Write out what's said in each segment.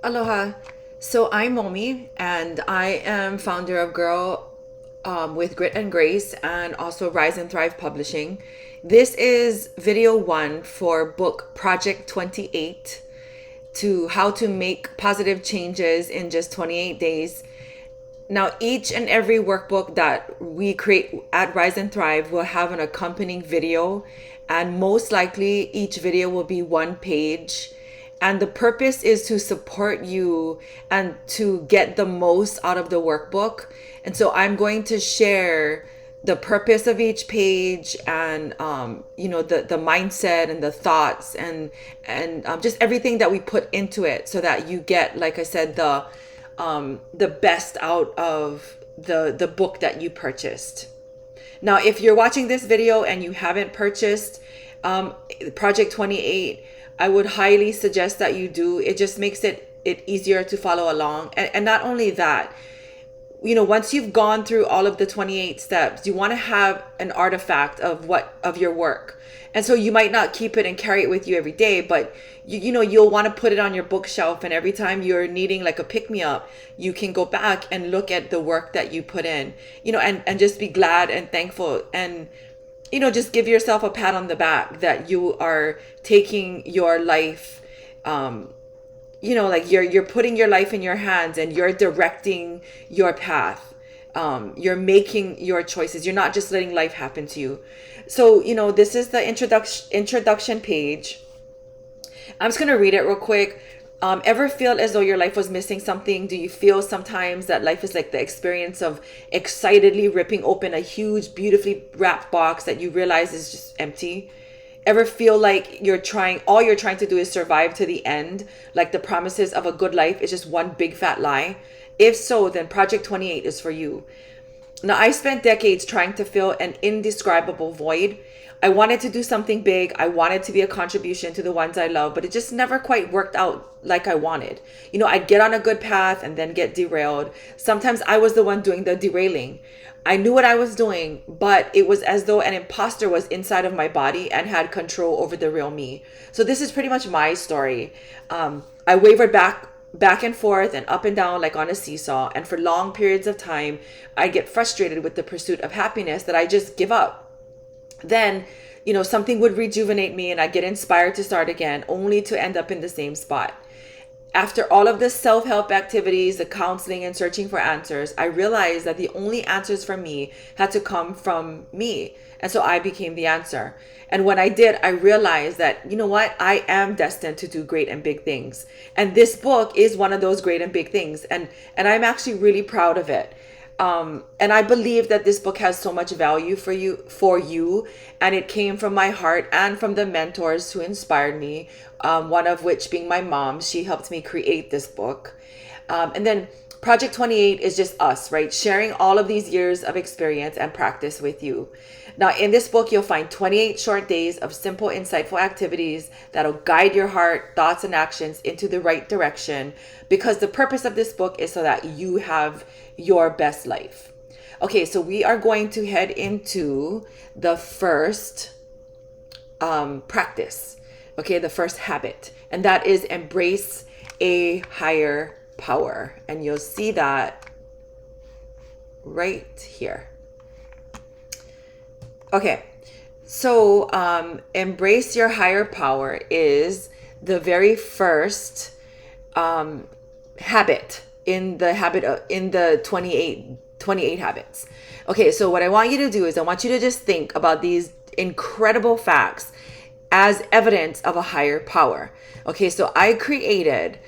Aloha. So I'm Momi, and I am founder of Girl with Grit and Grace, and also Rise and Thrive Publishing. This is video one for book Project 28 to how to make positive changes in just 28 days. Now, each and every workbook that we create at Rise and Thrive will have an accompanying video, and most likely each video will be one page. And the purpose is to support you and to get the most out of the workbook. And so I'm going to share the purpose of each page and the mindset and the thoughts and just everything that we put into it so that you get, like I said, the best out of the book that you purchased. Now, if you're watching this video and you haven't purchased Project 28, I would highly suggest that you do. It just makes it easier to follow along. And not only that, once you've gone through all of the 28 steps, you want to have an artifact of your work. And so you might not keep it and carry it with you every day, but you'll want to put it on your bookshelf, and every time you're needing like a pick me up, you can go back and look at the work that you put in, and just be glad and thankful, and just give yourself a pat on the back that you are taking your life, like you're putting your life in your hands and you're directing your path. You're making your choices. You're not just letting life happen to you. So, this is the introduction page. I'm just going to read it real quick. Ever feel as though your life was missing something? Do you feel sometimes that life is like the experience of excitedly ripping open a huge, beautifully wrapped box that you realize is just empty? Ever feel like all you're trying to do is survive to the end, like the promises of a good life is just one big fat lie? If so, then Project 28 is for you. Now, I spent decades trying to fill an indescribable void. I wanted to do something big. I wanted to be a contribution to the ones I love, but it just never quite worked out like I wanted. I'd get on a good path and then get derailed. Sometimes I was the one doing the derailing. I knew what I was doing, but it was as though an imposter was inside of my body and had control over the real me. So this is pretty much my story. I wavered back and forth and up and down like on a seesaw, and for long periods of time I get frustrated with the pursuit of happiness that I just give up. Then something would rejuvenate me and I get inspired to start again, only to end up in the same spot. After all of the self-help activities, the counseling and searching for answers, I realized that the only answers for me had to come from me. And so I became the answer. And when I did, I realized that, I am destined to do great and big things. And this book is one of those great and big things. And I'm actually really proud of it. And I believe that this book has so much value for you, and it came from my heart and from the mentors who inspired me. One of which being my mom. She helped me create this book. And then Project 28 is just us, right? Sharing all of these years of experience and practice with you. Now, in this book, you'll find 28 short days of simple, insightful activities that'll guide your heart, thoughts, and actions into the right direction, because the purpose of this book is so that you have your best life. Okay, so we are going to head into the first practice. Okay, the first habit, and that is embrace a higher power. And you'll see that right here. Okay, so embrace your higher power is the very first habit in the 28 habits. Okay, so what I want you to do is I want you to just think about these incredible facts as evidence of a higher power. Okay, so I created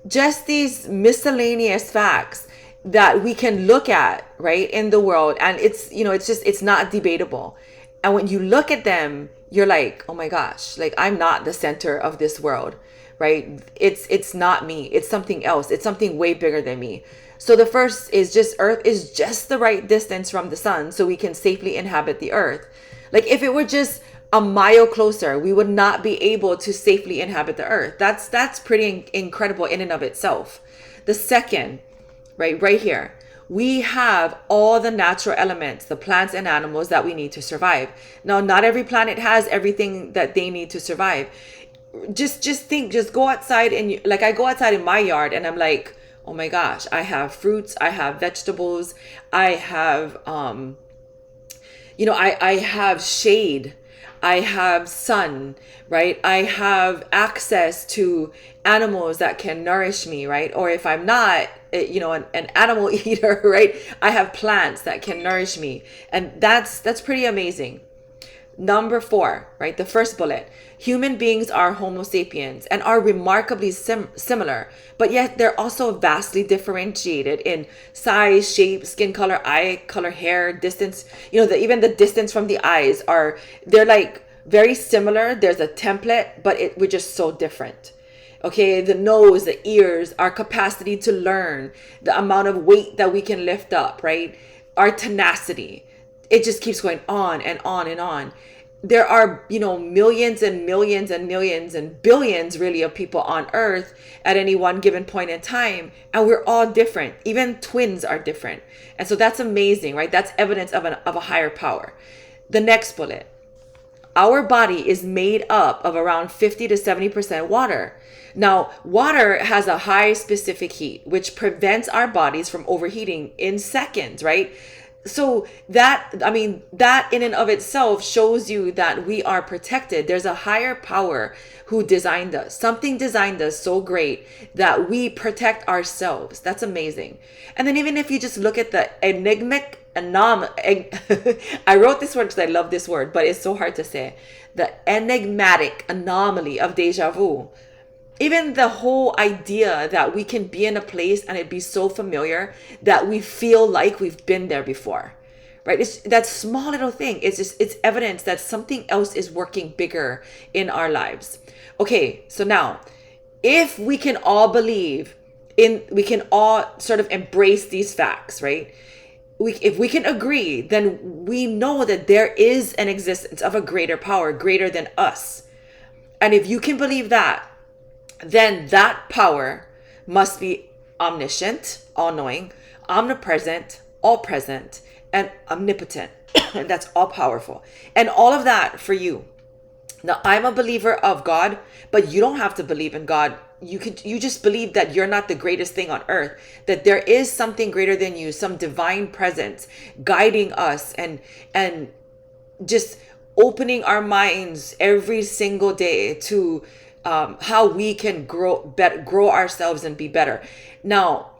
just these miscellaneous facts that we can look at, right, in the world, and it's not debatable. And when you look at them, you're like, oh my gosh, like I'm not the center of this world, right? It's not me. It's something else. It's something way bigger than me. So the first is just Earth is just the right distance from the sun so we can safely inhabit the Earth. Like if it were just a mile closer, we would not be able to safely inhabit the Earth. That's pretty incredible in and of itself. The second, right here, we have all the natural elements, the plants and animals that we need to survive. Now, not every planet has everything that they need to survive. just think, just go outside, and like I go outside in my yard and I'm like, oh my gosh, I have fruits, I have vegetables, I have I have shade, I have sun, right? I have access to animals that can nourish me, right? Or if I'm not, an animal eater, right? I have plants that can nourish me. And that's pretty amazing. Number 4, right? The first bullet. Human beings are Homo sapiens and are remarkably similar, but yet they're also vastly differentiated in size, shape, skin color, eye color, hair, distance. Even the distance from the eyes they're like very similar. There's a template, but we're just so different. Okay, the nose, the ears, our capacity to learn, the amount of weight that we can lift up, right? Our tenacity. It just keeps going on and on and on. There are, millions and millions and millions and billions really of people on earth at any one given point in time. And we're all different. Even twins are different. And so that's amazing, right? That's evidence of a higher power. The next bullet. Our body is made up of around 50 to 70% water. Now, water has a high specific heat, which prevents our bodies from overheating in seconds, right? So that in and of itself shows you that we are protected. There's a higher power who designed us. Something designed us so great that we protect ourselves. That's amazing. And then even if you just look at the enigmatic anomaly, I wrote this word because I love this word, but it's so hard to say. The enigmatic anomaly of deja vu. Even the whole idea that we can be in a place and it be so familiar that we feel like we've been there before, right? It's that small little thing. It's evidence that something else is working bigger in our lives. Okay, so now, if we can all we can all sort of embrace these facts, right? If we can agree, then we know that there is an existence of a greater power, greater than us. And if you can believe that, then that power must be omniscient, all-knowing, omnipresent, all-present, and omnipotent. And that's all-powerful. And all of that for you. Now, I'm a believer of God, but you don't have to believe in God. You just believe that you're not the greatest thing on earth, that there is something greater than you, some divine presence guiding us and just opening our minds every single day to how we can grow ourselves and be better. Now,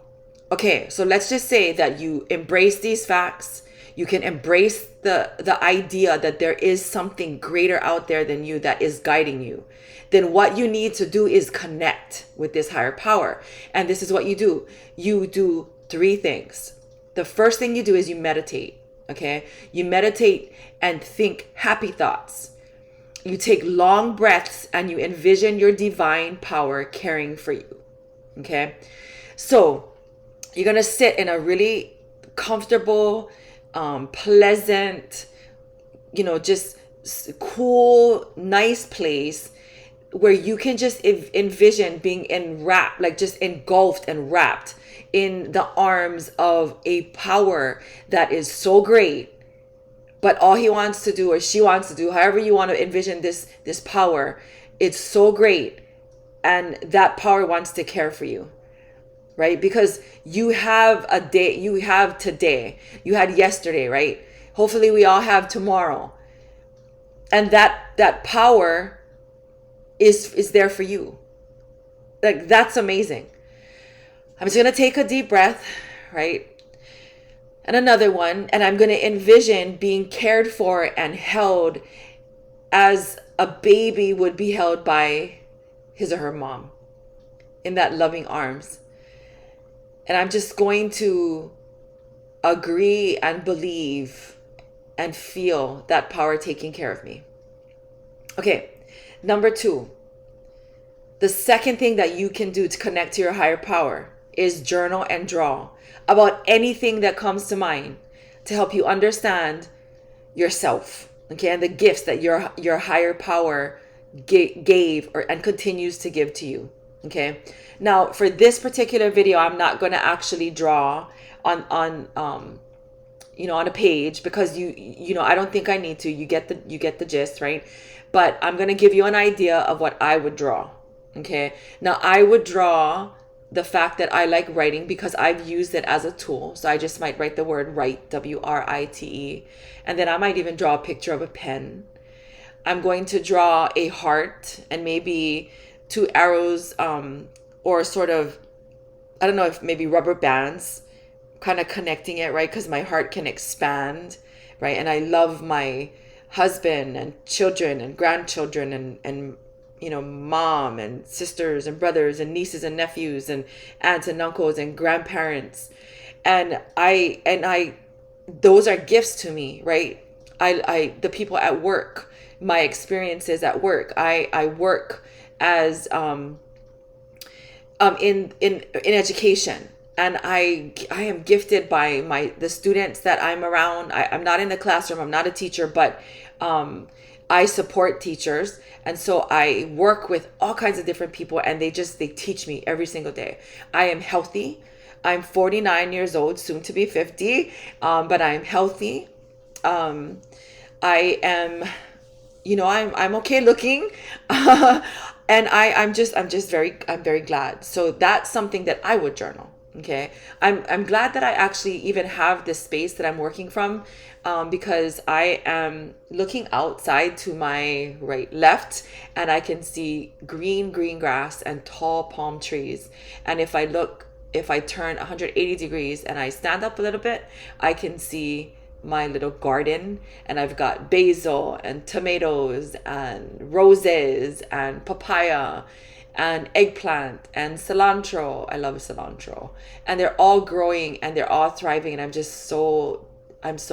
okay, so let's just say that you embrace these facts. You can embrace the idea that there is something greater out there than you that is guiding you. Then what you need to do is connect with this higher power. And this is what you do. You do 3 things. The first thing you do is you meditate, okay? You meditate and think happy thoughts. You take long breaths and you envision your divine power caring for you. Okay. So you're going to sit in a really comfortable, pleasant, just cool, nice place where you can just envision being enwrapped, like just engulfed and wrapped in the arms of a power that is so great. But all he wants to do, or she wants to do, however you want to envision this power, it's so great. And that power wants to care for you, right? Because you have a day, you have today, you had yesterday, right? Hopefully we all have tomorrow. And that power is there for you. Like, that's amazing. I'm just going to take a deep breath, right? And another one, and I'm going to envision being cared for and held as a baby would be held by his or her mom in that loving arms. And I'm just going to agree and believe and feel that power taking care of me. Okay, number 2. The second thing that you can do to connect to your higher power is journal and draw about anything that comes to mind to help you understand yourself, okay, and the gifts that your higher power gave and continues to give to you, okay? Now, for this particular video, I'm not going to actually draw on a page because you know I don't think I need to. You get the gist, right? but I'm going to give you an idea of what I would draw. Okay. Now I would draw the fact that I like writing because I've used it as a tool. So I just might write the word write, WRITE. And then I might even draw a picture of a pen. I'm going to draw a heart and maybe two arrows, or sort of, I don't know, if maybe rubber bands kind of connecting it, right? Because my heart can expand, right? And I love my husband and children and grandchildren and mom and sisters and brothers and nieces and nephews and aunts and uncles and grandparents. And I those are gifts to me, right? The people at work, my experiences at work. I work as in education, and I am gifted by the students that I'm around. I'm not in the classroom, I'm not a teacher, but I support teachers, and so I work with all kinds of different people, and they teach me every single day. I am healthy. I'm 49 years old, soon to be 50, but I'm healthy. I am, I'm okay looking, and I'm very glad. So that's something that I would journal. Okay, I'm glad that I actually even have this space that I'm working from, because I am looking outside to my left, and I can see green grass and tall palm trees. And if I turn 180 degrees and I stand up a little bit, I can see my little garden, and I've got basil and tomatoes and roses and papaya and eggplant and cilantro. I love cilantro, and they're all growing and they're all thriving, and I'm so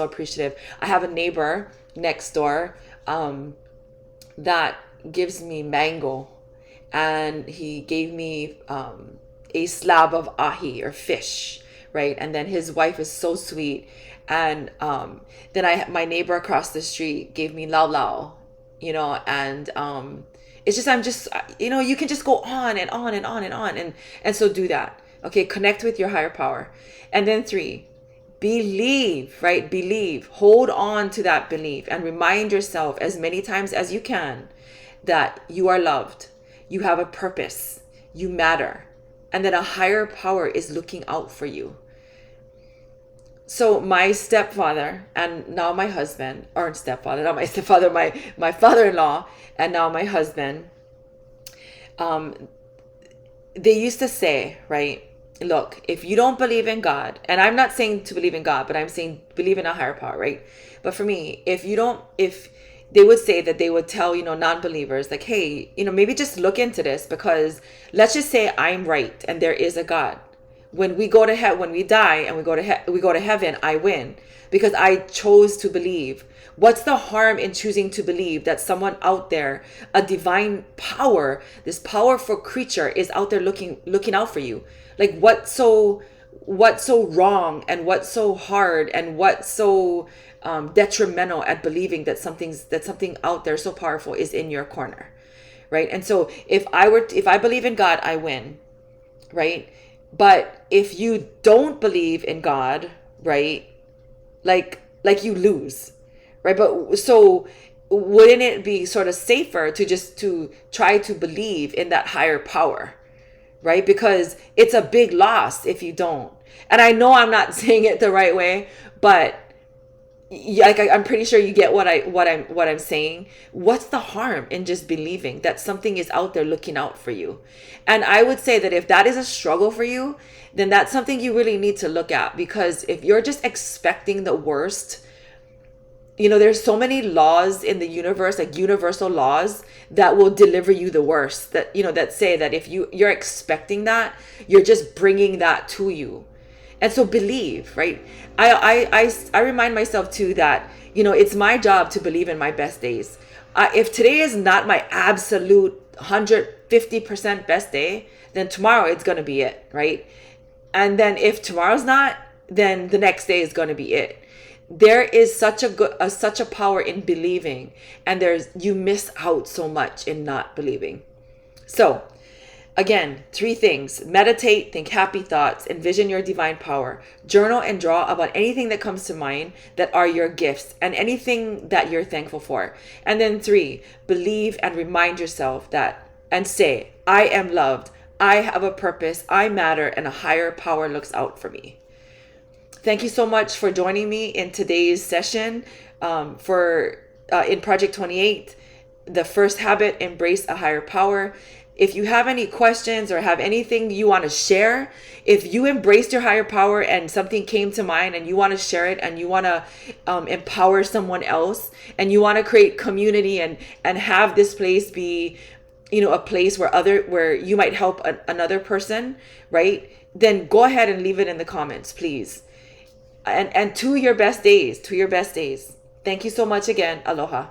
appreciative. I have a neighbor next door that gives me mango, and he gave me a slab of ahi, or fish, right? And then his wife is so sweet. And then my neighbor across the street gave me lau lau, and it's just, I'm just, you can just go on and on and on and on. And so do that. Okay. Connect with your higher power. And then 3, believe, right? Believe, hold on to that belief, and remind yourself as many times as you can that you are loved, you have a purpose, you matter, and that a higher power is looking out for you. So my stepfather, and now my husband, or stepfather, not my stepfather, my father-in-law, and now my husband, they used to say, right, look, if you don't believe in God, and I'm not saying to believe in God, but I'm saying believe in a higher power, right? But for me, if they would say that they would tell, non-believers, like, hey, maybe just look into this, because let's just say I'm right and there is a God. When we go to when we die and we go to heaven, I win because I chose to believe. What's the harm in choosing to believe that someone out there, a divine power, this powerful creature, is out there looking out for you? Like, what's so wrong, and what's so hard, and what's so detrimental at believing that something out there so powerful is in your corner, right? And so if I believe in God, I win, right? But if you don't believe in God, right, like you lose, right? But so wouldn't it be sort of safer to try to believe in that higher power, right? Because it's a big loss if you don't. And I know I'm not saying it the right way, but I'm pretty sure you get what I'm saying. What's the harm in just believing that something is out there looking out for you? And I would say that if that is a struggle for you, then that's something you really need to look at, because if you're just expecting the worst, there's so many laws in the universe, like universal laws, that will deliver you the worst, that say that if you're expecting that, you're just bringing that to you. And so believe, right? I remind myself too that, it's my job to believe in my best days. If today is not my absolute 150% best day, then tomorrow it's going to be it, right? And then if tomorrow's not, then the next day is going to be it. There is such a power in believing, and you miss out so much in not believing. So Again, 3 things: meditate, think happy thoughts, envision your divine power, journal and draw about anything that comes to mind that are your gifts and anything that you're thankful for. And then 3, believe and remind yourself that, and say, I am loved, I have a purpose, I matter, and a higher power looks out for me. Thank you so much for joining me in today's session in Project 28, the first habit, embrace a higher power. If you have any questions or have anything you want to share, if you embraced your higher power and something came to mind and you want to share it and you want to empower someone else and you want to create community and have this place be, a place where you might help another person, right? Then go ahead and leave it in the comments, please. And to your best days. Thank you so much again. Aloha.